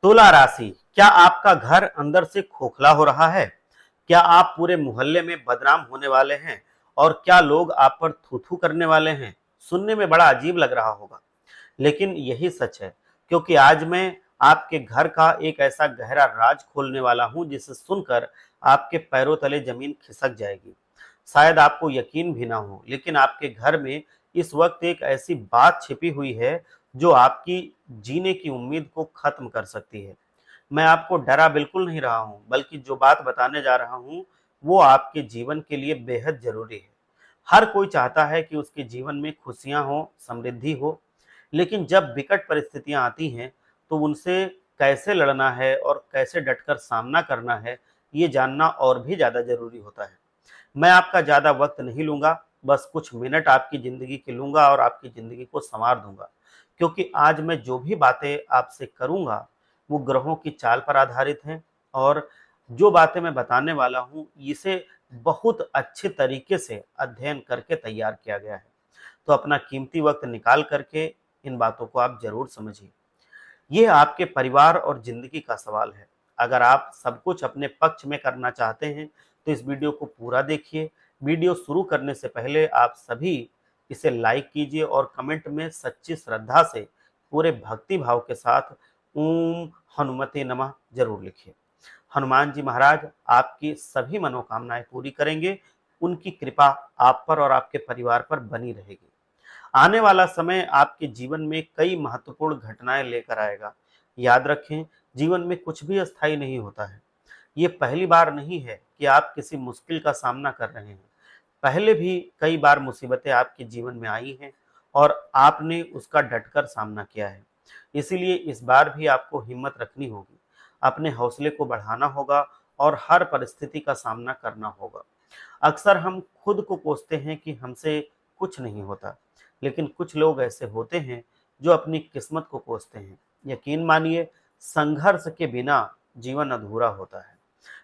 तुला राशि, क्या आपका घर अंदर से खोखला हो रहा है? क्या आप पूरे मोहल्ले में बदनाम होने वाले हैं? और क्या लोग आप पर थू-थू करने वाले हैं? सुनने में बड़ा अजीब लग रहा होगा, लेकिन यही सच है, क्योंकि आज मैं आपके घर का एक ऐसा गहरा राज खोलने वाला हूं जिसे सुनकर आपके पैरों तले जमीन खिसक जाएगी। शायद आपको यकीन भी ना हो, लेकिन आपके घर में इस वक्त एक ऐसी बात छिपी हुई है जो आपकी जीने की उम्मीद को खत्म कर सकती है। मैं आपको डरा बिल्कुल नहीं रहा हूँ, बल्कि जो बात बताने जा रहा हूँ, वो आपके जीवन के लिए बेहद ज़रूरी है। हर कोई चाहता है कि उसके जीवन में खुशियाँ हों, समृद्धि हो, लेकिन जब विकट परिस्थितियाँ आती हैं, तो उनसे कैसे लड़ना है और कैसे डटकर सामना करना है, ये जानना और भी ज़्यादा ज़रूरी होता है। मैं आपका ज़्यादा वक्त नहीं लूँगा, बस कुछ मिनट आपकी ज़िंदगी के लूँगा और आपकी ज़िंदगी को सँवार दूँगा। क्योंकि आज मैं जो भी बातें आपसे करूँगा, वो ग्रहों की चाल पर आधारित हैं और जो बातें मैं बताने वाला हूँ, इसे बहुत अच्छे तरीके से अध्ययन करके तैयार किया गया है। तो अपना कीमती वक्त निकाल करके इन बातों को आप ज़रूर समझिए। ये आपके परिवार और ज़िंदगी का सवाल है। अगर आप सब कुछ अपने पक्ष में करना चाहते हैं, तो इस वीडियो को पूरा देखिए। वीडियो शुरू करने से पहले आप सभी इसे लाइक कीजिए और कमेंट में सच्ची श्रद्धा से पूरे भक्ति भाव के साथ ओम हनुमते नमः ज़रूर लिखिए। हनुमान जी महाराज आपकी सभी मनोकामनाएँ पूरी करेंगे। उनकी कृपा आप पर और आपके परिवार पर बनी रहेगी। आने वाला समय आपके जीवन में कई महत्वपूर्ण घटनाएं लेकर आएगा। याद रखें, जीवन में कुछ भी अस्थायी नहीं होता है। ये पहली बार नहीं है कि आप किसी मुश्किल का सामना कर रहे हैं। पहले भी कई बार मुसीबतें आपके जीवन में आई हैं और आपने उसका डटकर सामना किया है। इसीलिए इस बार भी आपको हिम्मत रखनी होगी, अपने हौसले को बढ़ाना होगा और हर परिस्थिति का सामना करना होगा। अक्सर हम खुद को कोसते हैं कि हमसे कुछ नहीं होता, लेकिन कुछ लोग ऐसे होते हैं जो अपनी किस्मत को कोसते हैं। यकीन मानिए, संघर्ष के बिना जीवन अधूरा होता है।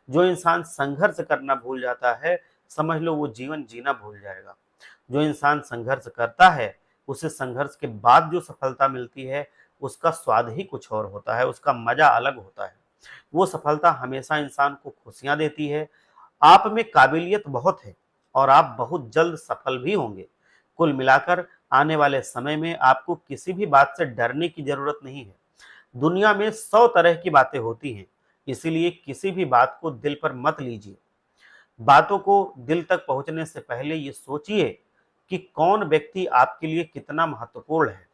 जो इंसान संघर्ष करना भूल जाता है, समझ लो वो जीवन जीना भूल जाएगा। जो इंसान संघर्ष करता है, उसे संघर्ष के बाद जो सफलता मिलती है, उसका स्वाद ही कुछ और होता है, उसका मजा अलग होता है। वो सफलता हमेशा इंसान को खुशियां देती है। आप में काबिलियत बहुत है और आप बहुत जल्द सफल भी होंगे। कुल मिलाकर आने वाले समय में आपको किसी भी बात से डरने की जरूरत नहीं है। दुनिया में 100 तरह की बातें होती हैं, इसीलिए किसी भी बात को दिल पर मत लीजिए। बातों को दिल तक पहुंचने से पहले ये सोचिए कि कौन व्यक्ति आपके लिए कितना महत्वपूर्ण है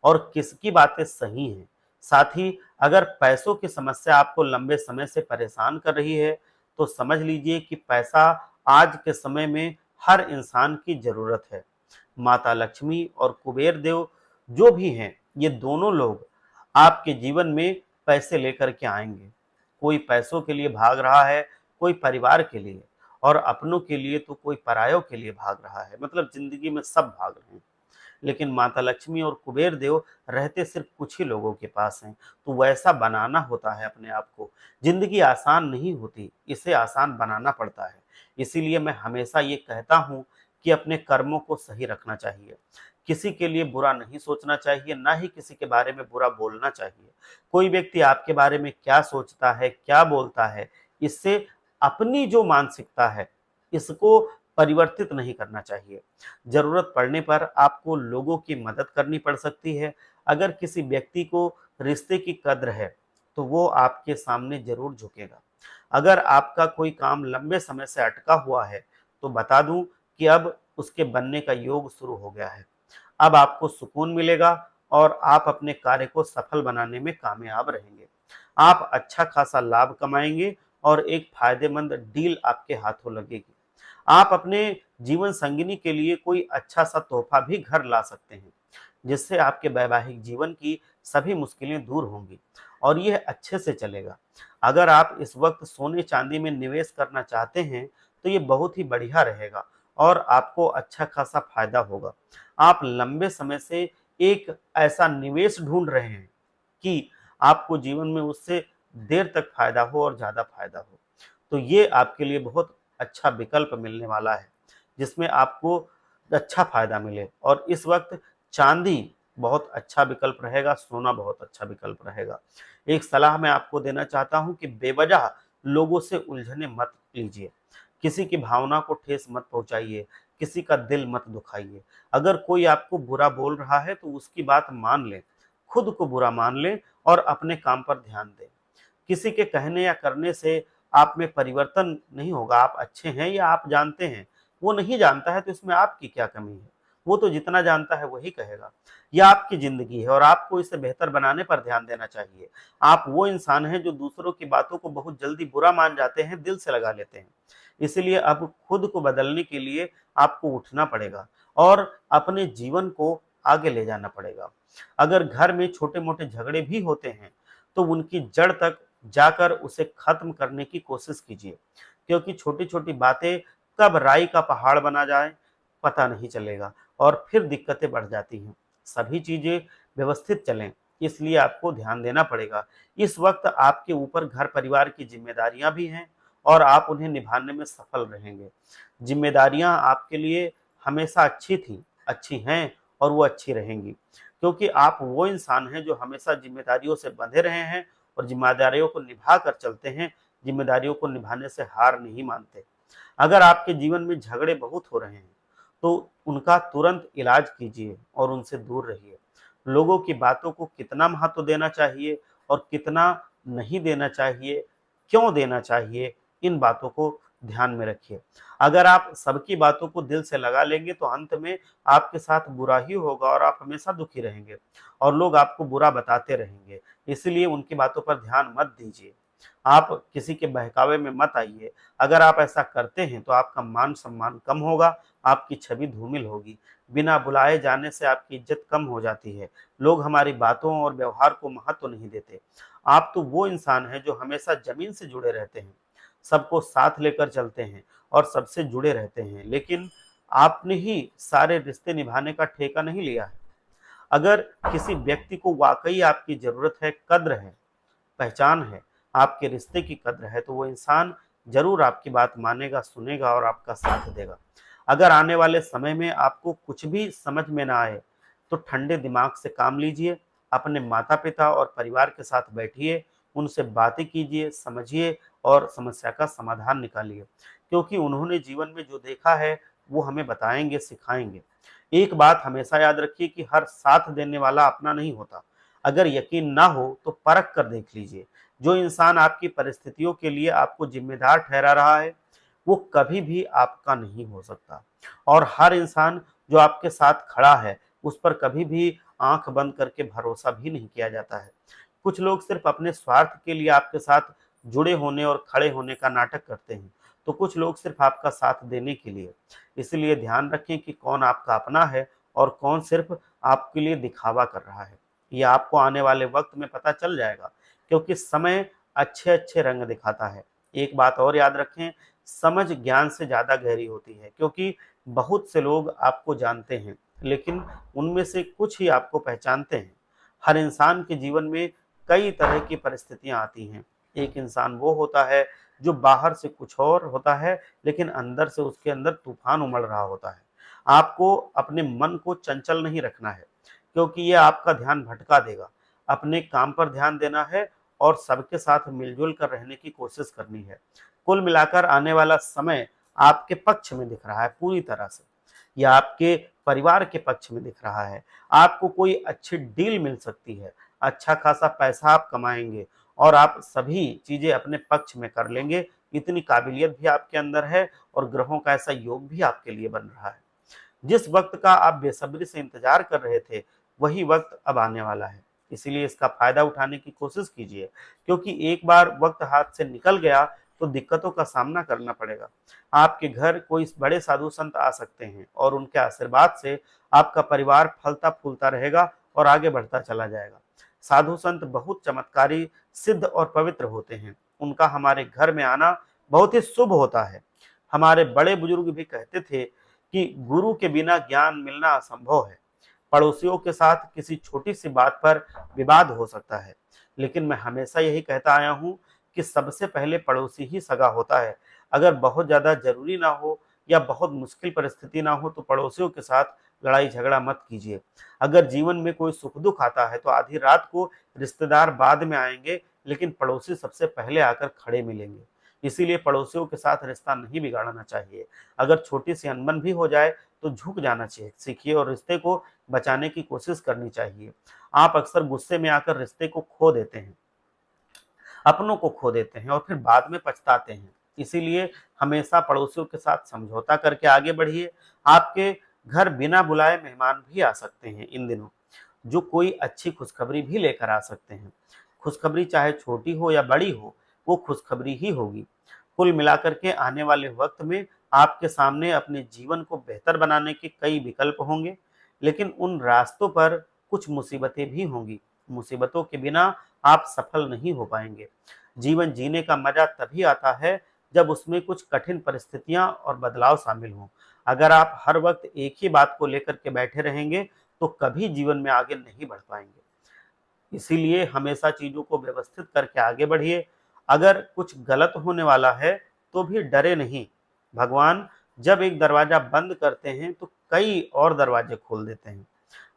और किसकी बातें सही हैं। साथ ही अगर पैसों की समस्या आपको लंबे समय से परेशान कर रही है, तो समझ लीजिए कि पैसा आज के समय में हर इंसान की जरूरत है। माता लक्ष्मी और कुबेर देव जो भी हैं, ये दोनों लोग आपके जीवन में पैसे लेकर के आएंगे। कोई पैसों के लिए भाग रहा है, कोई परिवार के लिए, और अपनों के लिए तो कोई परायों के लिए भाग रहा है। मतलब जिंदगी में सब भाग रहे हैं, लेकिन माता लक्ष्मी और कुबेर देव रहते सिर्फ कुछ ही लोगों के पास हैं। तो वैसा बनाना होता है अपने आप को। जिंदगी आसान नहीं होती, इसे आसान बनाना पड़ता है। इसीलिए मैं हमेशा ये कहता हूँ कि अपने कर्मों को सही रखना चाहिए। किसी के लिए बुरा नहीं सोचना चाहिए, ना ही किसी के बारे में बुरा बोलना चाहिए। कोई व्यक्ति आपके बारे में क्या सोचता है, क्या बोलता है, इससे अपनी जो मानसिकता है, इसको परिवर्तित नहीं करना चाहिए। ज़रूरत पड़ने पर आपको लोगों की मदद करनी पड़ सकती है। अगर किसी व्यक्ति को रिश्ते की कद्र है, तो वो आपके सामने ज़रूर झुकेगा। अगर आपका कोई काम लंबे समय से अटका हुआ है, तो बता दूं कि अब उसके बनने का योग शुरू हो गया है। अब आपको सुकून मिलेगा और आप अपने कार्य को सफल बनाने में कामयाब रहेंगे। आप अच्छा खासा लाभ कमाएंगे और एक फायदेमंद डील आपके हाथों लगेगी। आप अपने जीवन संगिनी के लिए कोई अच्छा सा तोहफा भी घर ला सकते हैं, जिससे आपके वैवाहिक जीवन की सभी मुश्किलें दूर होंगी और यह अच्छे से चलेगा। अगर आप इस वक्त सोने चांदी में निवेश करना चाहते हैं, तो ये बहुत ही बढ़िया रहेगा और आपको अच्छा खासा फायदा होगा। आप लंबे समय से एक ऐसा निवेश ढूंढ रहे हैं कि आपको जीवन में उससे देर तक फायदा हो और ज़्यादा फायदा हो, तो ये आपके लिए बहुत अच्छा विकल्प मिलने वाला है, जिसमें आपको अच्छा फायदा मिले। और इस वक्त चांदी बहुत अच्छा विकल्प रहेगा, सोना बहुत अच्छा विकल्प रहेगा। एक सलाह मैं आपको देना चाहता हूँ कि बेवजह लोगों से उलझने मत लीजिए। किसी की भावना को ठेस मत पहुँचाइए, किसी का दिल मत दुखाइए। अगर कोई आपको बुरा बोल रहा है तो उसकी बात मान लें, खुद को बुरा मान लें और अपने काम पर ध्यान दें। किसी के कहने या करने से आप में परिवर्तन नहीं होगा। आप अच्छे हैं या आप जानते हैं, वो नहीं जानता है तो इसमें आपकी क्या कमी है? वो तो जितना जानता है वही कहेगा। यह आपकी ज़िंदगी है और आपको इसे बेहतर बनाने पर ध्यान देना चाहिए। आप वो इंसान हैं जो दूसरों की बातों को बहुत जल्दी बुरा मान जाते हैं, दिल से लगा लेते हैं। इसलिए अब खुद को बदलने के लिए आपको उठना पड़ेगा और अपने जीवन को आगे ले जाना पड़ेगा। अगर घर में छोटे-मोटे झगड़े भी होते हैं, तो उनकी जड़ तक जाकर उसे खत्म करने की कोशिश कीजिए, क्योंकि छोटी-छोटी बातें कब राई का पहाड़ बना जाए पता नहीं चलेगा और फिर दिक्कतें बढ़ जाती हैं। सभी चीजें व्यवस्थित चलें, इसलिए आपको ध्यान देना पड़ेगा। इस वक्त आपके ऊपर घर परिवार की जिम्मेदारियां भी हैं और आप उन्हें निभाने में सफल रहेंगे। जिम्मेदारियां आपके लिए हमेशा अच्छी थी, अच्छी हैं और वो अच्छी रहेंगी, क्योंकि आप वो इंसान हैं जो हमेशा जिम्मेदारियों से बंधे रहे हैं और जिम्मेदारियों को निभा कर चलते हैं, जिम्मेदारियों को निभाने से हार नहीं मानते। अगर आपके जीवन में झगड़े बहुत हो रहे हैं, तो उनका तुरंत इलाज कीजिए और उनसे दूर रहिए। लोगों की बातों को कितना महत्व देना चाहिए और कितना नहीं देना चाहिए, क्यों देना चाहिए, इन बातों को ध्यान में रखिए। अगर आप सबकी बातों को दिल से लगा लेंगे तो अंत में आपके साथ बुरा ही होगा और आप हमेशा दुखी रहेंगे और लोग आपको बुरा बताते रहेंगे। इसलिए उनकी बातों पर ध्यान मत दीजिए। आप किसी के बहकावे में मत आइए। अगर आप ऐसा करते हैं तो आपका मान-सम्मान कम होगा, आपकी छवि धूमिल होगी। बिना बुलाए जाने से आपकी इज़्ज़त कम हो जाती है। लोग हमारी बातों और व्यवहार को महत्व नहीं देते। आप तो वो इंसान हैं जो हमेशा ज़मीन से जुड़े रहते हैं, सबको साथ लेकर चलते हैं और सबसे जुड़े रहते हैं। लेकिन आपने ही सारे रिश्ते निभाने का ठेका नहीं लिया है। अगर किसी व्यक्ति को वाक़ई आपकी ज़रूरत है, कद्र है, पहचान है, आपके रिश्ते की कद्र है, तो वो इंसान ज़रूर आपकी बात मानेगा, सुनेगा और आपका साथ देगा। अगर आने वाले समय में आपको कुछ भी समझ में ना आए, तो ठंडे दिमाग से काम लीजिए, अपने माता-पिता और परिवार के साथ बैठिए, उनसे बातें कीजिए, समझिए और समस्या का समाधान निकालिए। क्योंकि उन्होंने जीवन में जो देखा है, वो हमें बताएँगे, सिखाएँगे। एक बात हमेशा याद रखिए कि हर साथ देने वाला अपना नहीं होता। अगर यकीन ना हो तो परख कर देख लीजिए। जो इंसान आपकी परिस्थितियों के लिए आपको जिम्मेदार ठहरा रहा है, वो कभी भी आपका नहीं हो सकता। और हर इंसान जो आपके साथ खड़ा है, उस पर कभी भी आँख बंद करके भरोसा भी नहीं किया जाता है। कुछ लोग सिर्फ अपने स्वार्थ के लिए आपके साथ जुड़े होने और खड़े होने का नाटक करते हैं, तो कुछ लोग सिर्फ आपका साथ देने के लिए। इसलिए ध्यान रखें कि कौन आपका अपना है और कौन सिर्फ आपके लिए दिखावा कर रहा है। ये आपको आने वाले वक्त में पता चल जाएगा, क्योंकि समय अच्छे-अच्छे रंग दिखाता है। एक बात और याद रखें, समझ ज्ञान से ज़्यादा गहरी होती है, क्योंकि बहुत से लोग आपको जानते हैं, लेकिन उनमें से कुछ ही आपको पहचानते हैं। हर इंसान के जीवन में कई तरह की परिस्थितियाँ आती हैं। एक इंसान वो होता है जो बाहर से कुछ और होता है, लेकिन अंदर से उसके अंदर तूफान उमड़ रहा होता है। आपको अपने मन को चंचल नहीं रखना है, क्योंकि ये आपका ध्यान भटका देगा। अपने काम पर ध्यान देना है और सबके साथ मिलजुल कर रहने की कोशिश करनी है। कुल मिलाकर आने वाला समय आपके पक्ष में दिख रहा है पूरी तरह से, या आपके परिवार के पक्ष में दिख रहा है। आपको कोई अच्छी डील मिल सकती है, अच्छा खासा पैसा आप कमाएँगे और आप सभी चीज़ें अपने पक्ष में कर लेंगे। इतनी काबिलियत भी आपके अंदर है और ग्रहों का ऐसा योग भी आपके लिए बन रहा है। जिस वक़्त का आप बेसब्री से इंतज़ार कर रहे थे, वही वक़्त अब आने वाला है। इसीलिए इसका फ़ायदा उठाने की कोशिश कीजिए, क्योंकि एक बार वक़्त हाथ से निकल गया, तो दिक्कतों का सामना करना पड़ेगा। आपके घर कोई बड़े साधु-संत आ सकते हैं और उनके आशीर्वाद से आपका परिवार फलता-फूलता रहेगा और आगे बढ़ता चला जाएगा। साधु-संत बहुत चमत्कारी, सिद्ध और पवित्र होते हैं। उनका हमारे घर में आना बहुत ही शुभ होता है। हमारे बड़े बुजुर्ग भी कहते थे कि गुरु के बिना ज्ञान मिलना असंभव है। पड़ोसियों के साथ किसी छोटी सी बात पर विवाद हो सकता है, लेकिन मैं हमेशा यही कहता आया हूँ कि सबसे पहले पड़ोसी ही सगा होता है। अगर बहुत ज़्यादा ज़रूरी ना हो या बहुत मुश्किल परिस्थिति ना हो तो पड़ोसियों के साथ लड़ाई झगड़ा मत कीजिए। अगर जीवन में कोई सुख दुख आता है तो आधी रात को रिश्तेदार बाद में आएंगे, लेकिन पड़ोसी सबसे पहले आकर खड़े मिलेंगे। इसीलिए पड़ोसियों के साथ रिश्ता नहीं बिगाड़ना चाहिए। अगर छोटी सी अनबन भी हो जाए तो झुक जाना चाहिए सीखिए और रिश्ते को बचाने की कोशिश करनी चाहिए। आप अक्सर गुस्से में आकर रिश्ते को खो देते हैं, अपनों को खो देते हैं और फिर बाद में पछताते हैं। इसीलिए हमेशा पड़ोसियों के साथ समझौता करके आगे बढ़िए। आपके घर बिना बुलाए मेहमान भी आ सकते हैं इन दिनों, जो कोई अच्छी खुशखबरी भी लेकर आ सकते हैं। खुशखबरी चाहे छोटी हो या बड़ी हो, वो खुशखबरी ही होगी। कुल मिलाकर के आने वाले वक्त में आपके सामने अपने जीवन को बेहतर बनाने के कई विकल्प होंगे, लेकिन उन रास्तों पर कुछ मुसीबतें भी होंगी। मुसीबतों के बिना आप सफल नहीं हो पाएंगे। जीवन जीने का मजा तभी आता है जब उसमें कुछ कठिन परिस्थितियां और बदलाव शामिल हों। अगर आप हर वक्त एक ही बात को लेकर के बैठे रहेंगे तो कभी जीवन में आगे नहीं बढ़ पाएंगे। इसीलिए हमेशा चीजों को व्यवस्थित करके आगे बढ़िए। अगर कुछ गलत होने वाला है तो भी डरे नहीं। भगवान जब एक दरवाजा बंद करते हैं तो कई और दरवाजे खोल देते हैं।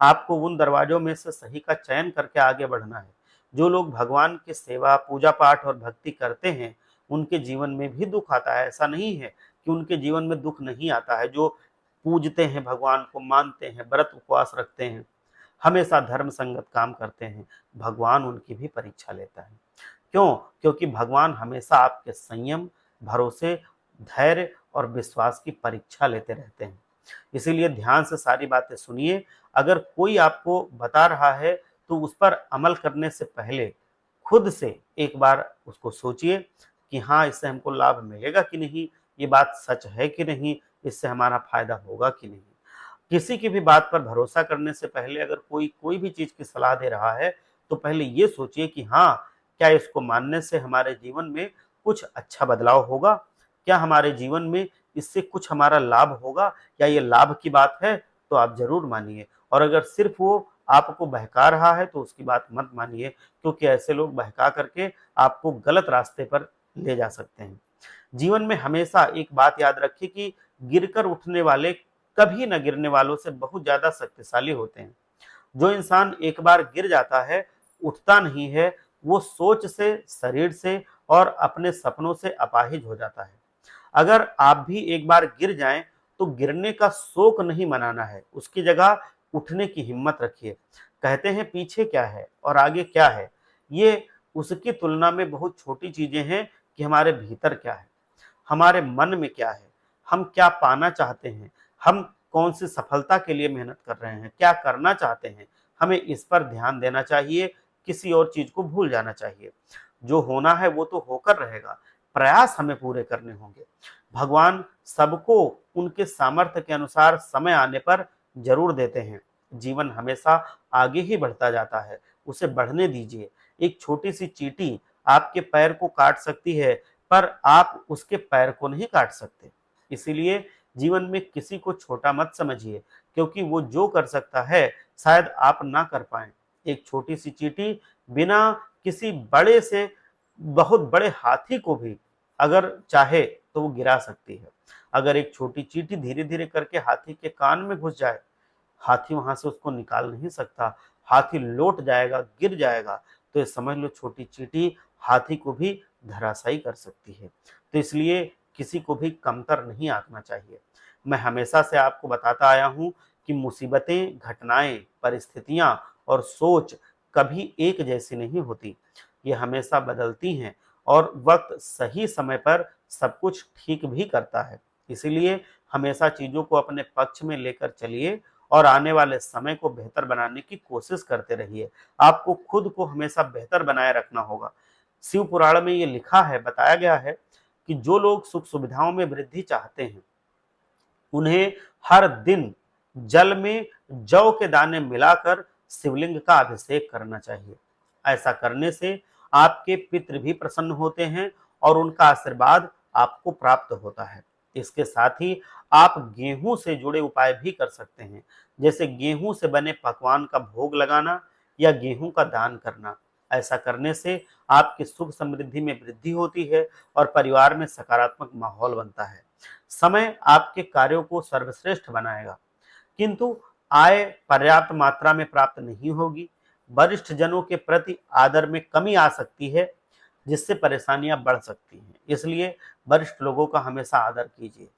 आपको उन दरवाजों में से सही का चयन करके आगे बढ़ना है। जो लोग भगवान की सेवा, पूजा पाठ और भक्ति करते हैं, उनके जीवन में भी दुख आता है। ऐसा नहीं है कि उनके जीवन में दुख नहीं आता है। जो पूजते हैं, भगवान को मानते हैं, व्रत उपवास रखते हैं, हमेशा धर्म संगत काम करते हैं, भगवान उनकी भी परीक्षा लेता है। क्यों? क्योंकि भगवान हमेशा आपके संयम, भरोसे, धैर्य और विश्वास की परीक्षा लेते रहते हैं। इसीलिए ध्यान से सारी बातें सुनिए। अगर कोई आपको बता रहा है तो उस पर अमल करने से पहले खुद से एक बार उसको सोचिए कि हाँ, इससे हमको लाभ मिलेगा कि नहीं, ये बात सच है कि नहीं, इससे हमारा फायदा होगा कि नहीं। किसी की भी बात पर भरोसा करने से पहले अगर कोई कोई भी चीज की सलाह दे रहा है तो पहले ये सोचिए कि हाँ, क्या इसको मानने से हमारे जीवन में कुछ अच्छा बदलाव होगा? क्या हमारे जीवन में इससे कुछ हमारा लाभ होगा? या ये लाभ की बात है तो आप जरूर मानिए, और अगर सिर्फ वो आपको बहका रहा है तो उसकी बात मत मानिए, क्योंकि ऐसे लोग बहका करके आपको गलत रास्ते पर ले जा सकते हैं। जीवन में हमेशा एक बात याद रखिए कि गिरकर उठने वाले कभी न गिरने वालों से बहुत ज्यादा शक्तिशाली होते हैं। जो इंसान एक बार गिर जाता है, उठता नहीं है, वो सोच से, शरीर से और अपने सपनों से अपाहिज हो जाता है। अगर आप भी एक बार गिर जाएं तो गिरने का शोक नहीं मनाना है, उसकी जगह उठने की हिम्मत रखिए। कहते हैं पीछे क्या है और आगे क्या है, ये उसकी तुलना में बहुत छोटी चीजें हैं कि हमारे भीतर क्या है, हमारे मन में क्या है, हम क्या पाना चाहते हैं, हम कौन सी सफलता के लिए मेहनत कर रहे हैं, क्या करना चाहते हैं। हमें इस पर ध्यान देना चाहिए, किसी और चीज को भूल जाना चाहिए। जो होना है वो तो होकर रहेगा, प्रयास हमें पूरे करने होंगे। भगवान सबको उनके सामर्थ्य के अनुसार समय आने पर जरूर देते हैं। जीवन हमेशा आगे ही बढ़ता जाता है, उसे बढ़ने दीजिए। एक छोटी सी चींटी आपके पैर को काट सकती है, पर आप उसके पैर को नहीं काट सकते। इसीलिए जीवन में किसी को छोटा मत समझिए, क्योंकि वो जो कर सकता है शायद आप ना कर पाए। एक छोटी सी चींटी बिना किसी बड़े से बहुत बड़े हाथी को भी अगर चाहे तो वो गिरा सकती है। अगर एक छोटी चींटी धीरे धीरे करके हाथी के कान में घुस जाए, हाथी वहां से उसको निकाल नहीं सकता, हाथी लौट जाएगा, गिर जाएगा। तो ये समझ लो, छोटी चींटी हाथी को भी धराशायी कर सकती है। तो इसलिए किसी को भी कमतर नहीं आंकना चाहिए। मैं हमेशा से आपको बताता आया हूं कि मुसीबतें, घटनाएं, परिस्थितियां और सोच कभी एक जैसी नहीं होती। ये हमेशा बदलती हैं और वक्त सही समय पर सब कुछ ठीक भी करता है। इसीलिए हमेशा चीजों को अपने पक्ष में लेकर चलिए और आने वाले समय को बेहतर बनाने की कोशिश करते रहिए। आपको खुद को हमेशा बेहतर बनाए रखना होगा। शिव पुराण में ये लिखा है, बताया गया है कि जो लोग सुख सुविधाओं में वृद्धि चाहते हैं, उन्हें हर दिन जल में जौ के दाने मिलाकर शिवलिंग का अभिषेक करना चाहिए। ऐसा करने से आपके पितृ भी प्रसन्न होते हैं और उनका आशीर्वाद आपको प्राप्त होता है। इसके साथ ही आप गेहूं से जुड़े उपाय भी कर सकते हैं, जैसे गेहूं से बने पकवान का भोग लगाना या गेहूं का दान करना। ऐसा करने से आपकी सुख समृद्धि में वृद्धि होती है और परिवार में सकारात्मक माहौल बनता है। समय आपके कार्यों को सर्वश्रेष्ठ बनाएगा, किंतु आय पर्याप्त मात्रा में प्राप्त नहीं होगी, वरिष्ठ जनों के प्रति आदर में कमी आ सकती है, जिससे परेशानियां बढ़ सकती हैं। इसलिए वरिष्ठ लोगों का हमेशा आदर कीजिए।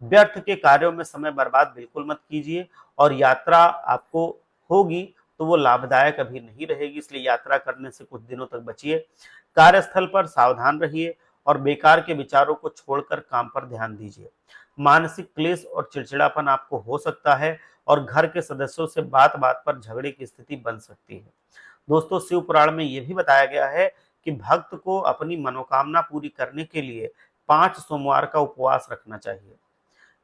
व्यर्थ के कार्यों में समय बर्बाद बिल्कुल मत कीजिए, और यात्रा आपको होगी तो वो लाभदायक अभी नहीं रहेगी, इसलिए यात्रा करने से कुछ दिनों तक बचिए। कार्यस्थल पर सावधान रहिए और बेकार के विचारों को छोड़कर काम पर ध्यान दीजिए। मानसिक क्लेश और चिड़चिड़ापन आपको हो सकता है, और घर के सदस्यों से बात बात पर झगड़े की स्थिति बन सकती है। दोस्तों, शिव पुराण में यह भी बताया गया है कि भक्त को अपनी मनोकामना पूरी करने के लिए 5 सोमवार का उपवास रखना चाहिए।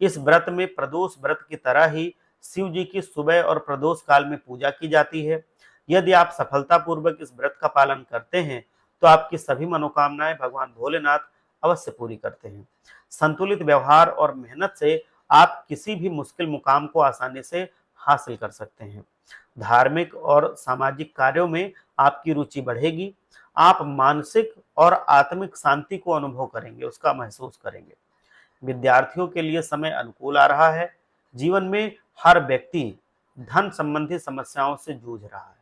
इस व्रत में प्रदोष व्रत की तरह ही शिव जी की सुबह और प्रदोष काल में पूजा की जाती है। यदि आप सफलतापूर्वक इस व्रत का पालन करते हैं तो आपकी सभी मनोकामनाएं भगवान भोलेनाथ अवश्य पूरी करते हैं। संतुलित व्यवहार और मेहनत से आप किसी भी मुश्किल मुकाम को आसानी से हासिल कर सकते हैं। धार्मिक और सामाजिक कार्यों में आपकी रुचि बढ़ेगी। आप मानसिक और आत्मिक शांति को अनुभव करेंगे, उसका महसूस करेंगे। विद्यार्थियों के लिए समय अनुकूल आ रहा है। जीवन में हर व्यक्ति धन संबंधी समस्याओं से जूझ रहा है।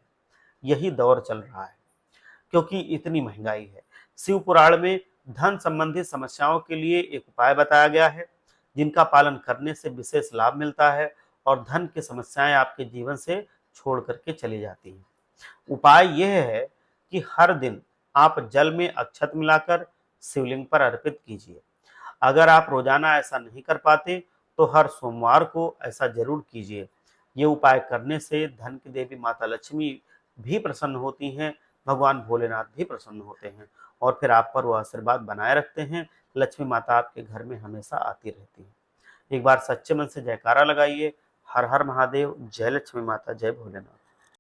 यही दौर चल रहा है, क्योंकि इतनी महंगाई है। शिव पुराण में धन संबंधी समस्याओं के लिए एक उपाय बताया गया है, जिनका पालन करने से विशेष लाभ मिलता है और धन की समस्याएं आपके जीवन से छोड़ करके चली जाती हैं। उपाय यह है कि हर दिन आप जल में अक्षत मिलाकर शिवलिंग पर अर्पित कीजिए। अगर आप रोजाना ऐसा नहीं कर पाते तो हर सोमवार को ऐसा जरूर कीजिए। ये उपाय करने से धन की देवी माता लक्ष्मी भी प्रसन्न होती हैं, भगवान भोलेनाथ भी प्रसन्न होते हैं, और फिर आप पर वो आशीर्वाद बनाए रखते हैं। लक्ष्मी माता आपके घर में हमेशा आती रहती है। एक बार सच्चे मन से जयकारा लगाइए। हर हर महादेव, जय लक्ष्मी माता, जय भोलेनाथ।